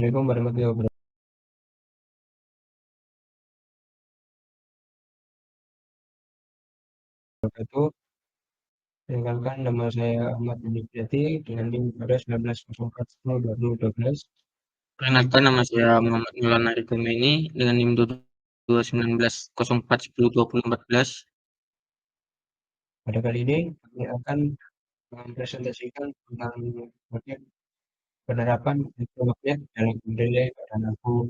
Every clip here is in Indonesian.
Assalamualaikum warahmatullahi wabarakatuh. Perkenalkan, nama saya Ahmad Budi Priati dengan NIM pada 1904102012. Perkenalkan, nama saya Muhammad Maulana Rikume ini dengan NIM 201904102014. Pada kali ini kami akan mempresentasikan tentang proyek penerapan elektromagnet dalam relay pada lampu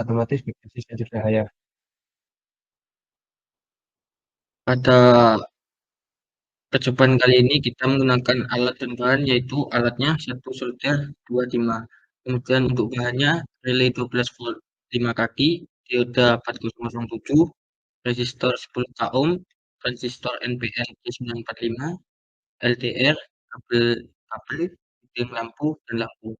otomatis berbasis sensor cahaya. Pada percobaan kali ini kita menggunakan alat dan bahan, yaitu alatnya satu solder, dua timah. Kemudian untuk bahannya relay 12 volt 5 kaki, dioda 4007, resistor 10 k ohm, transistor NPN T945, LDR, kabel, fiting lampu dan lampu.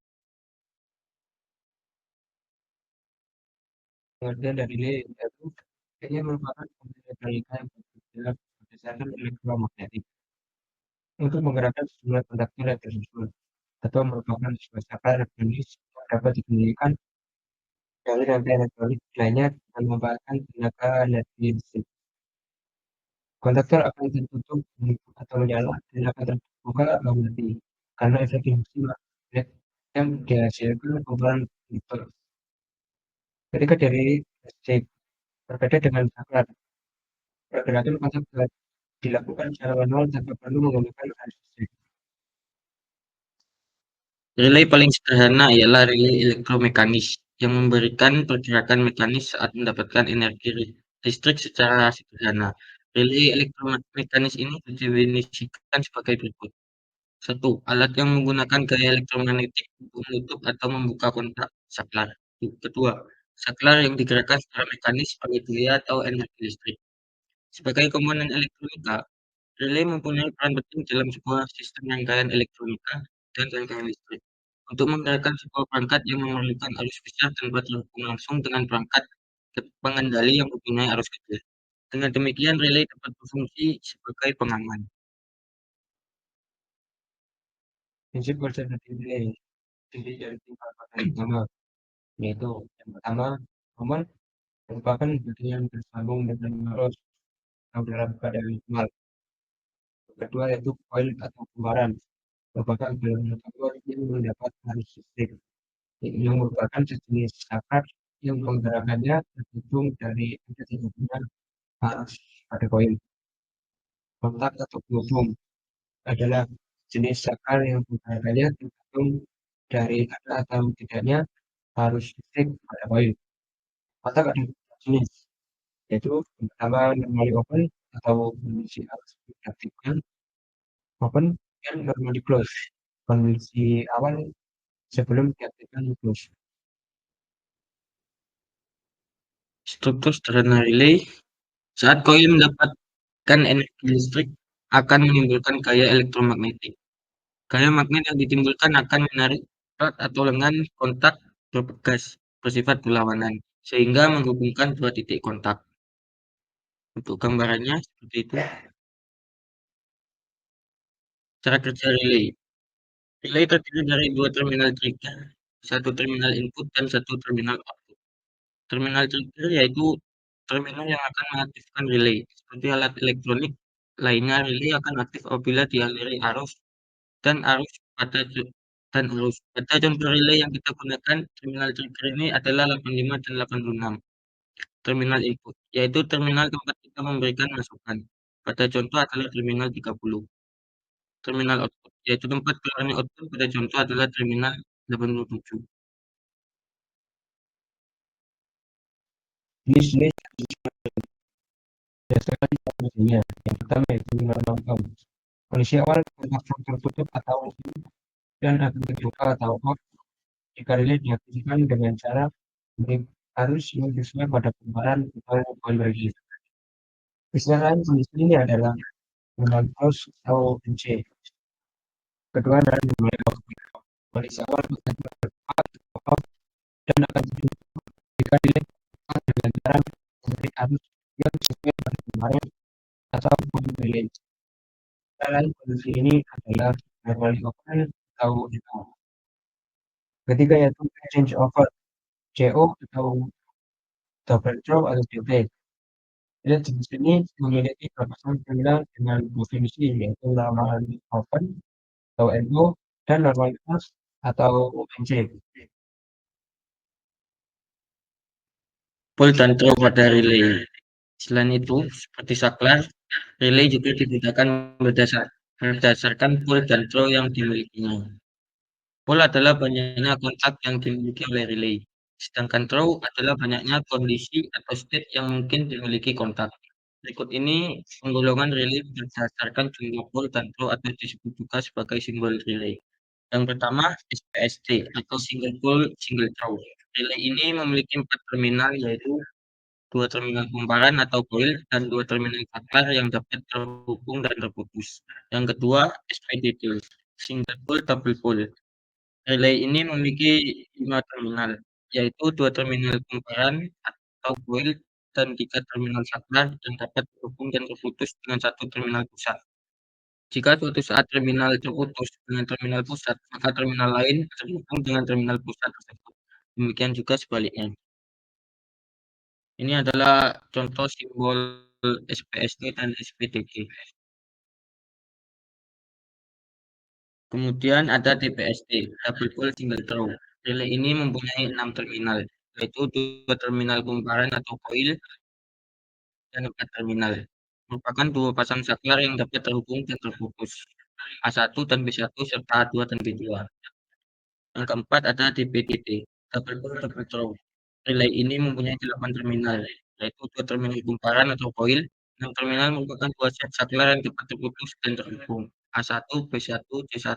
Pengertian dari relay yaitu ini merupakan elektronika yang bergerak berdasarkan elektromagnetik untuk menggerakkan sejumlah konduktor yang tersusun, atau merupakan sebuah saklar elektronik yang dapat dikendalikan dari rangkaian elektronik lainnya dengan memanfaatkan tenaga energi listrik. Kontaktor akan tertutup atau menyala dan akan terbuka atau mati karena efek induksi magnet yang dihasilkan kumparan kontaktor. Ketika dari listrik berbeda dengan saklar, pergerakan kontaktor dilakukan secara manual tanpa perlu menggunakan arus listrik. Relay paling sederhana ialah relay elektromekanis yang memberikan pergerakan mekanis saat mendapatkan energi listrik secara sederhana. Relay elektromekanis ini didefinisikan sebagai berikut. 1. Alat yang menggunakan gaya elektromagnetik untuk menutup atau membuka kontak saklar. Kedua, saklar yang digerakkan secara mekanis oleh daya atau energi listrik. Sebagai komponen elektronika, relay mempunyai peran penting dalam sebuah sistem rangkaian elektronika dan rangkaian listrik untuk menggerakkan sebuah perangkat yang memerlukan arus besar tanpa terhubung langsung dengan perangkat pengendali yang mempunyai arus kecil. Dengan demikian, relay dapat berfungsi sebagai pengaman. Prinsip konservasi relay terdiri dari tiga bagian utama, yaitu yang pertama, momen merupakan bagian yang tersambung dengan arus atau dalam keadaan normal. Yang kedua yaitu koil atau kumparan, merupakan gelombang kabel yang mendapat arus listrik, yang merupakan sejenis saklar yang penggerakannya tergantung dari ada tidaknya arus pada koil. Kontak atau penghubung adalah jenis saklar yang penggerakannya tergantung dari ada atau tidaknya arus listrik pada koil. Kontak ada dua jenis, yaitu yang pertama normally open atau kondisi arus diaktifkan, open dan normally close, kondisi awal sebelum diaktifkan close. Struktur sederhana relay, saat koil mendapatkan energi listrik akan menimbulkan gaya elektromagnetik. Gaya magnet yang ditimbulkan akan menarik erat atau lengan kontak berpegas bersifat berlawanan sehingga menghubungkan dua titik kontak. Untuk gambarannya seperti itu. Cara kerja relay. Relay terdiri dari dua terminal trigger, satu terminal input dan satu terminal output. Terminal trigger yaitu terminal yang akan mengaktifkan relay. Seperti alat elektronik lainnya, relay akan aktif apabila dialiri arus dan arus pada arus. Pada contoh relay yang kita gunakan, terminal trigger ini adalah 85 dan 86. Terminal input, yaitu terminal tempat kita memberikan masukan. Pada contoh adalah terminal 30. Terminal output, yaitu tempat keluarnya output, pada contoh adalah terminal 87. Jenis-jenis berdasarkan kondisinya. Yang pertama yaitu normal off. Kondisi awal kontak tertutup atau dan akan terbuka atau off jika relay diaktifkan dengan cara beri arus yang sesuai pada kumparan atau konversi. Istilah lain kondisi ini adalah normal close atau NC. Kedua adalah normal off. Kondisi awal kontak terbuka atau off dan akan tertutup jika relay diaktifkan dengan cara memberi arus yang sesuai pada kumparan atau relay. Lain kondisi ini adalah normally open atau off. Ketiga yaitu change over, CO atau double throw atau DT. Jadi jenis ini memiliki batasan terminal dengan definisi yaitu normal open atau NO dan normalitas atau NC. Pole dan throw pada relay. Selain itu, seperti saklar, relay juga dibedakan berdasarkan pole dan throw yang dimilikinya. Pole adalah banyaknya kontak yang dimiliki oleh relay, sedangkan throw adalah banyaknya kondisi atau state yang mungkin dimiliki kontak. Berikut ini penggolongan relay berdasarkan jumlah pole dan throw atau disebut juga sebagai simbol relay. Yang pertama, SPST atau single pole single throw. Relay ini memiliki 4 terminal yaitu 2 terminal kumparan atau coil dan 2 terminal saklar yang dapat terhubung dan terputus. Yang kedua, SPDT, single pole double pole. Relay ini memiliki 5 terminal, yaitu 2 terminal kumparan atau coil dan 3 terminal saklar yang dapat terhubung dan terputus dengan 1 terminal pusat. Jika suatu saat terminal terputus dengan terminal pusat, maka terminal lain terhubung dengan terminal pusat tersebut. Demikian juga sebaliknya. Ini adalah contoh simbol SPST dan SPDT. Kemudian ada DPST, double pole single throw. Relay ini mempunyai 6 terminal, yaitu 2 terminal kumparan atau coil dan 4 terminal. Merupakan 2 pasang saklar yang dapat terhubung dan terputus. A1 dan B1 serta A2 dan B2. Yang keempat ada DPDT, double pole double throw. Relay ini mempunyai 8 terminal, yaitu 2 terminal kumparan atau coil. 6 terminal merupakan 2 set saklar yang dapat terputus dan terhubung. A1, B1, C1,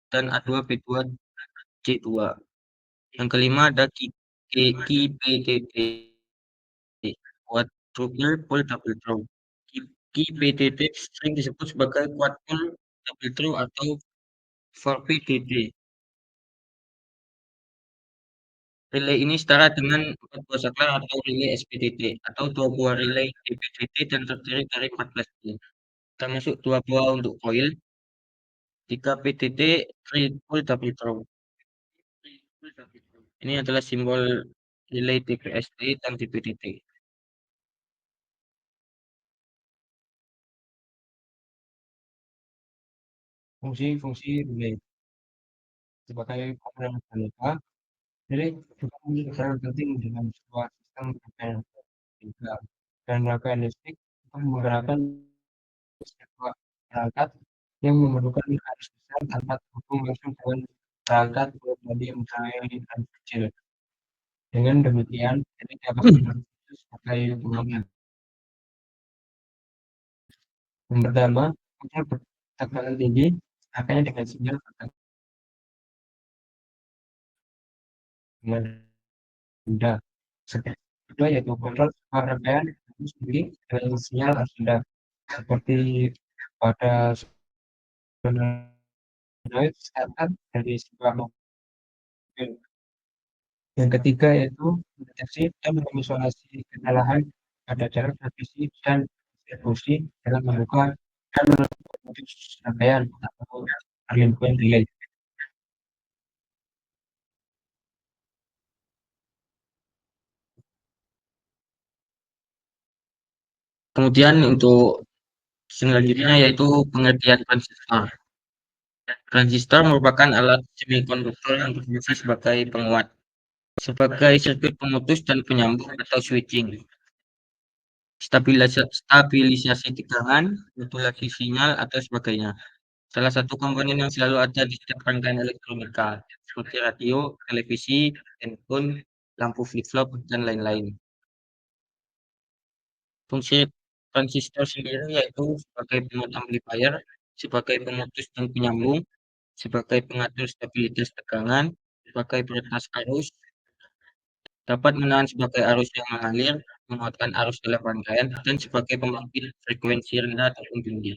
dan A2, B2, C2. Yang kelima ada KPTT, quadruple pole double throw. KPTT sering disebut sebagai quad pole double throw atau 4PTT. Relay ini setara dengan 4 buah saklar atau relay SPDT atau 2 buah relay DPDT dan terdiri dari 14 pin, termasuk 2 buah untuk coil, 3 PTT, triple double throw. Ini adalah simbol relay DPST dan DPDT. Fungsi-fungsi relay sebagai komponen aneka, relay juga memiliki peran penting dalam sebuah sistem rangkaian juga dan rangkaian listrik untuk menggerakkan sebuah perangkat yang memerlukan arus besar tanpa terhubung langsung dengan perangkat pribadi misalnya arus kecil. Dengan demikian, ini dapat dimaksud sebagai hubungan. Yang pertama, unsur tekanan tinggi akhirnya dengan sinyal dengan rendah. Kedua yaitu kontrol rangkaian itu sendiri dengan sinyal harus rendah. Seperti pada solenoid starter dari sebuah mobil. Yang ketiga yaitu mendeteksi dan mengisolasi kesalahan pada jarak transmisi dan distribusi dengan membuka dan menutup modus rangkaian atau lingkungan relay. Kemudian untuk selanjutnya yaitu pengertian transistor. Transistor merupakan alat semikonduktor yang berfungsi sebagai penguat, sebagai sirkuit pemutus dan penyambung atau switching, stabilisasi tegangan, modulasi sinyal, atau sebagainya. Salah satu komponen yang selalu ada di setiap rangkaian elektronika, seperti radio, televisi, handphone, lampu flip-flop, dan lain-lain. Fungsi transistor sendiri yaitu sebagai penguat amplifier, sebagai pemutus dan penyambung, sebagai pengatur stabilitas tegangan, sebagai peretas arus, dapat menahan sebagai arus yang mengalir, menguatkan arus dalam rangkaian, dan sebagai pemampir frekuensi rendah ataupun tinggi.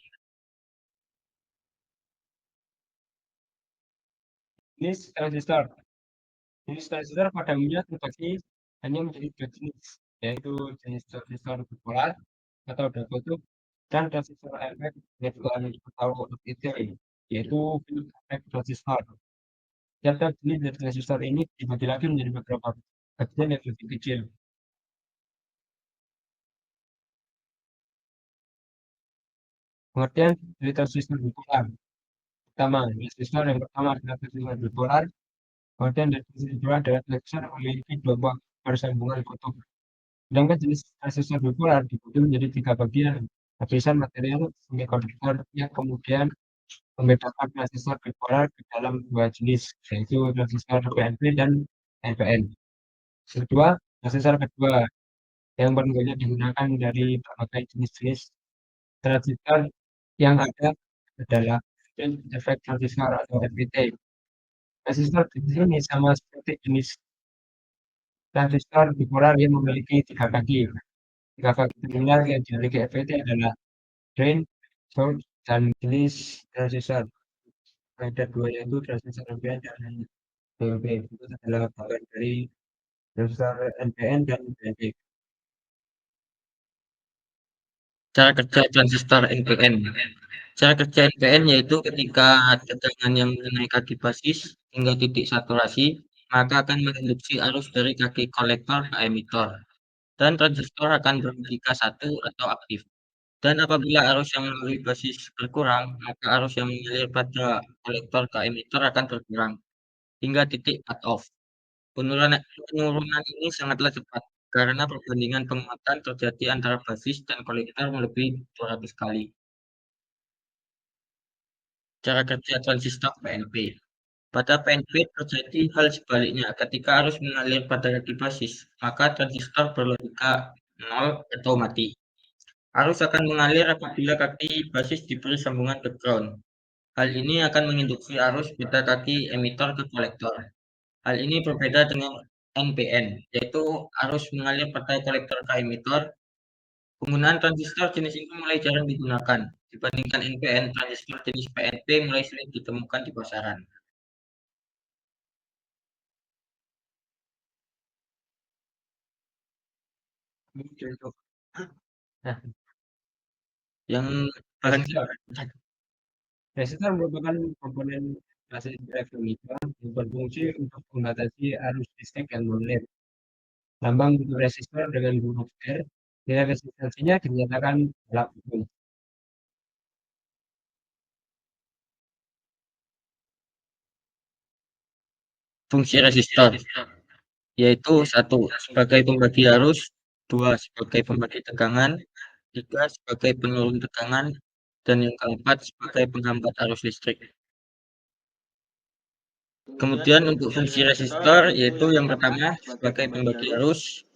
Jenis transistor. Jenis transistor pada umumnya terbagi hanya menjadi dua jenis, yaitu jenis transistor bipolar atau double kutub dan transistor efek yaitu atau itu yaitu field effect transistor. Tiap-tiap jenis dari resistor ini dibagi lagi menjadi beberapa bagian yang lebih kecil. Pengertian dari transistor bipolar. Pertama, resistor yang pertama adalah transistor bipolar. Pengertian dari transistor bipolar adalah transistor yang memiliki dua buah persambungan kutub. Sedangkan jenis transistor bipolar dibagi menjadi tiga bagian. Lapisan material semikonduktor yang kemudian membedakan transistor bipolar ke dalam dua jenis, yaitu transistor PNP dan NPN. Kedua, transistor kedua yang paling banyak digunakan dari berbagai jenis-jenis transistor yang ada adalah efek transistor atau FET. Transistor jenis ini sama seperti jenis transistor bipolar yang memiliki tiga kaki. Tiga kaki terminal yang dimiliki FET adalah drain, source, dan jenis transistor. Ada dua yaitu transistor NPN dan PNP. Itu adalah bagian dari transistor NPN dan PNP. Cara kerja transistor NPN. Cara kerja NPN yaitu ketika tegangan yang menaikkan basis hingga titik saturasi, maka akan menginduksi arus dari kaki kolektor ke emitor, dan transistor akan berhenti K1 atau aktif. Dan apabila arus yang melalui basis berkurang, maka arus yang mengalir pada kolektor ke emitor akan berkurang hingga titik cut off. Penurunan ini sangatlah cepat karena perbandingan penguatan terjadi antara basis dan kolektor melebihi 200 kali. Cara kerja transistor PNP. Pada PNP terjadi hal sebaliknya. Ketika arus mengalir pada kaki basis, maka transistor berlogika 0 atau mati. Arus akan mengalir apabila kaki basis diberi sambungan ke ground. Hal ini akan menginduksi arus pada kaki emitor ke kolektor. Hal ini berbeda dengan NPN, yaitu arus mengalir pada kolektor ke emitor. Penggunaan transistor jenis ini mulai jarang digunakan. Dibandingkan NPN, transistor jenis PNP mulai sering ditemukan di pasaran. Nah, Yang paling resistor merupakan komponen basis elektronika yang berfungsi untuk membatasi arus listrik yang mengalir. Lambang untuk resistor dengan huruf R, nilai resistansinya dinyatakan adalah umum. fungsi resistor yaitu 1 sebagai pembagi arus, 2 sebagai pembagi tegangan, 3 sebagai penurun tegangan, dan yang keempat sebagai penghambat arus listrik. Kemudian untuk fungsi resistor yaitu yang pertama sebagai pembagi arus,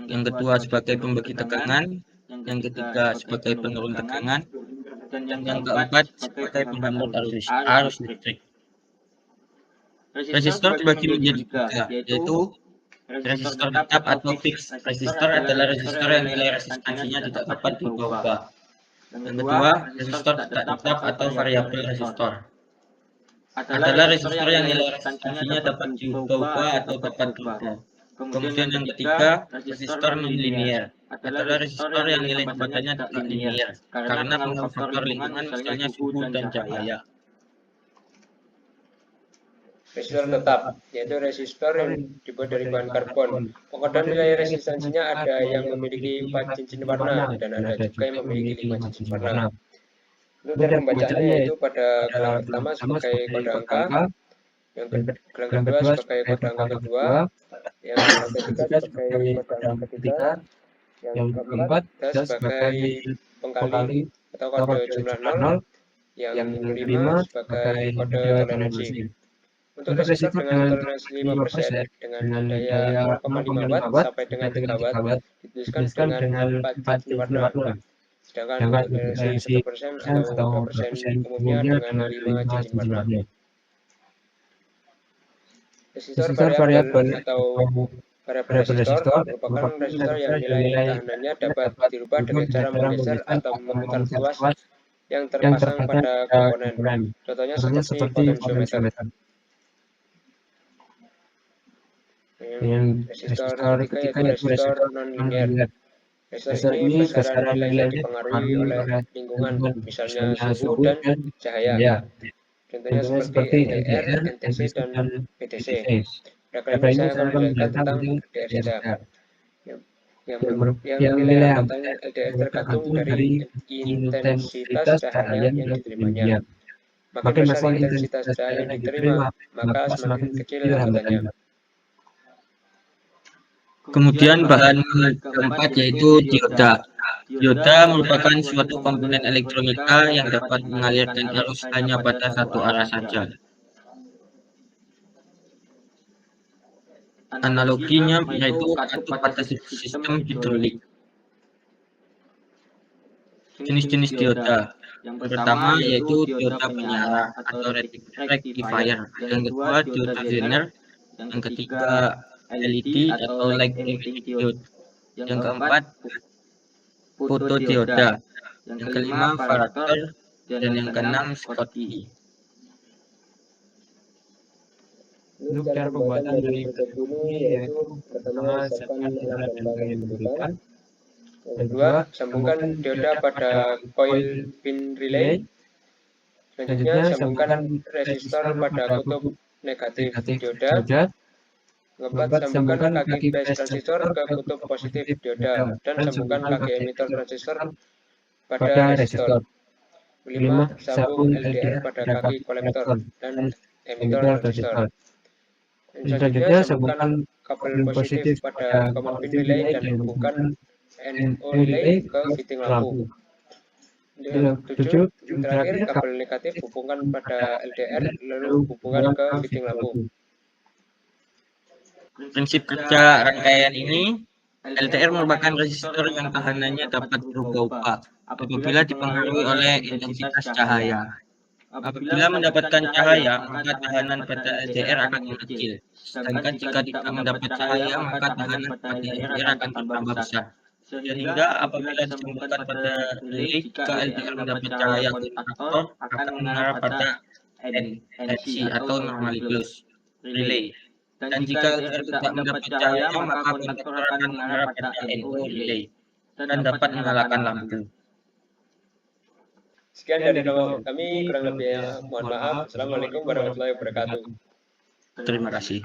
yang kedua sebagai pembagi tegangan, yang ketiga sebagai penurun tegangan, dan yang keempat sebagai penghambat arus listrik. Resistor dibagi menjadi tiga, yaitu resistor tetap atau fix. Resistor adalah resistor yang nilai resistansinya tidak dapat diubah-ubah. Yang kedua, resistor tidak tetap atau variabel resistor. Adalah resistor yang nilai resistansinya dapat diubah-ubah atau dapat berubah. Kemudian yang ketiga, resistor non-linear. Adalah resistor yang nilai tembakannya tidak linear karena pengaruh faktor lingkungan misalnya suhu dan cahaya. Resistor tetap, yaitu resistor yang dibuat dari bahan karbon. Pengadaan nilai resistansinya ada yang memiliki 4 cincin warna dan ada juga yang memiliki 5 cincin warna. Untuk cara pembacaannya yaitu pada gelang pertama sebagai kode angka, yang gelang kedua sebagai kode angka kedua, yang gelang ketiga sebagai kode angka ketiga, yang keempat sebagai pengkali atau kode jumlah 0, yang kelima sebagai kode toleransi. Untuk resistor dengan toleransi 5% dengan daya 0,5 watt sampai dengan 3 watt dituliskan dengan 4 cincin warna. Sedangkan untuk toleransi 1% atau 2% umumnya dengan 5 cincin warna. Resistor variabel atau variabel resistor merupakan resistor yang nilai tahanannya dapat dirubah dengan cara menggeser atau memutar tuas yang terpasang pada komponen. Contohnya seperti potensiometer. Resistor ketiga yaitu resistor non-linear. Resistor ini besaran nilainya dipengaruhi oleh lingkungan, misalnya suhu dan cahaya. Contohnya seperti LDR, NTC, dan PTC. Pada kali ini saya akan menjelaskan tentang LDR saja. Yang nilai hambatan LDR tergantung dari intensitas cahaya yang diterimanya. Makin besar intensitas cahaya yang diterima, maka semakin kecil hambatannya. Kemudian bahan keempat yaitu dioda. Dioda merupakan suatu komponen elektronika yang dapat mengalirkan arus hanya pada satu arah saja. Analoginya yaitu katup pada sistem hidrolik. Jenis-jenis dioda. Yang pertama yaitu dioda penyiarah atau rectifier. Yang kedua dioda zener. Yang ketiga LED atau light emitting diode. Yang keempat fotodioda. Yang kelima varaktor. Dan yang keenam Schottky. Untuk cara pembuatan dari prototipe ini yaitu pertama siapkan alat dan bahan yang dibutuhkan. Yang kedua, sambungkan dioda pada coil pin relay. Selanjutnya, sambungkan resistor pada kutub negatif dioda. Keempat, sambungkan kaki base transistor ke kutub positif dioda dan sambungkan kaki emitter transistor pada resistor. Kelima, sambung LDR pada kaki kolektor dan emitter transistor. Selanjutnya, sambungkan kabel positif pada common pin relay dan hubungkan NO relay ke fitting lampu. Tujuh, terakhir kabel negatif hubungkan pada LDR lalu hubungkan ke fitting lampu. Prinsip kerja rangkaian ini, LDR merupakan resistor yang tahanannya dapat berubah-ubah apabila dipengaruhi oleh intensitas cahaya. Apabila mendapatkan cahaya, maka tahanan pada LDR akan mengecil. Sedangkan jika tidak mendapat cahaya, maka tahanan pada LDR akan bertambah besar. Sehingga apabila disambungkan pada relay, jika LDR mendapat cahaya kontaktor akan mengarah pada NC atau normally closed relay. Dan jika LDR tidak mendapat cahaya, maka kontaktor akan mengarah pada NO relay dan dapat menyalakan lampu. Sekian dari kami, kurang lebihnya mohon maaf. Assalamualaikum warahmatullahi wabarakatuh. Terima kasih.